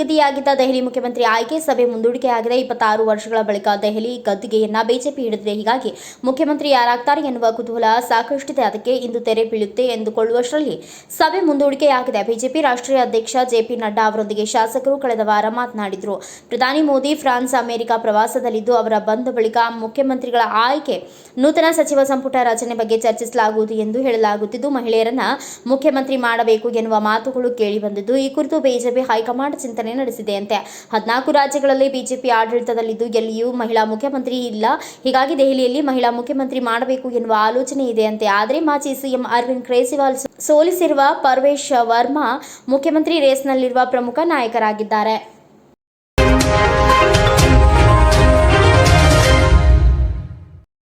ನಿಗದಿಯಾಗಿದ್ದ ದೆಹಲಿ ಮುಖ್ಯಮಂತ್ರಿ ಆಯ್ಕೆ ಸಭೆ ಮುಂದೂಡಿಕೆಯಾಗಿದೆ. 26 ವರ್ಷಗಳ ಬಳಿಕ ದೆಹಲಿ ಗದ್ದುಗೆಯನ್ನ ಬಿಜೆಪಿ ಹಿಡಿದಿದೆ. ಹೀಗಾಗಿ ಮುಖ್ಯಮಂತ್ರಿ ಯಾರಾಗ್ತಾರೆ ಎನ್ನುವ ಕುತೂಹಲ ಸಾಕಷ್ಟಿದೆ. ಅದಕ್ಕೆ ಇಂದು ತೆರೆ ಬೀಳುತ್ತೆ ಎಂದುಕೊಳ್ಳುವಷ್ಟರಲ್ಲಿ ಸಭೆ ಮುಂದೂಡಿಕೆಯಾಗಿದೆ. ಬಿಜೆಪಿ ರಾಷ್ಟ್ರೀಯ ಅಧ್ಯಕ್ಷ ಜೆಪಿ ನಡ್ಡಾ ಅವರೊಂದಿಗೆ ಶಾಸಕರು ಕಳೆದ ವಾರ ಮಾತನಾಡಿದರು. ಪ್ರಧಾನಿ ಮೋದಿ ಫ್ರಾನ್ಸ್, ಅಮೆರಿಕ ಪ್ರವಾಸದಲ್ಲಿದ್ದು ಅವರ ಬಂದ ಬಳಿಕ ಮುಖ್ಯಮಂತ್ರಿಗಳ ಆಯ್ಕೆ, ನೂತನ ಸಚಿವ ಸಂಪುಟ ರಚನೆ ಬಗ್ಗೆ ಚರ್ಚಿಸಲಾಗುವುದು ಎಂದು ಹೇಳಲಾಗುತ್ತಿದ್ದು, ಮಹಿಳೆಯರನ್ನ ಮುಖ್ಯಮಂತ್ರಿ ಮಾಡಬೇಕು ಎನ್ನುವ ಮಾತುಗಳು ಕೇಳಿ ಬಂದಿದ್ದು, ಈ ಕುರಿತು ಬಿಜೆಪಿ ಹೈಕಮಾಂಡ್ ಚಿಂತನೆ ನಡೆಸಿದೆಯಂತೆ. 14 ರಾಜ್ಯಗಳಲ್ಲಿ ಬಿಜೆಪಿ ಆಡಳಿತದಲ್ಲಿದ್ದು ಎಲ್ಲಿಯೂ ಮಹಿಳಾ ಮುಖ್ಯಮಂತ್ರಿ ಇಲ್ಲ. ಹೀಗಾಗಿ ದೆಹಲಿಯಲ್ಲಿ ಮಹಿಳಾ ಮುಖ್ಯಮಂತ್ರಿ ಮಾಡಬೇಕು ಎನ್ನುವ ಆಲೋಚನೆ ಇದೆಯಂತೆ. ಆದರೆ ಮಾಜಿ ಸಿಎಂ ಅರವಿಂದ್ ಕೇಜ್ರಿವಾಲ್ ಸೋಲಿಸಿರುವ ಪರ್ವೇಶ್ ವರ್ಮಾ ಮುಖ್ಯಮಂತ್ರಿ ರೇಸ್ನಲ್ಲಿರುವ ಪ್ರಮುಖ ನಾಯಕರಾಗಿದ್ದಾರೆ.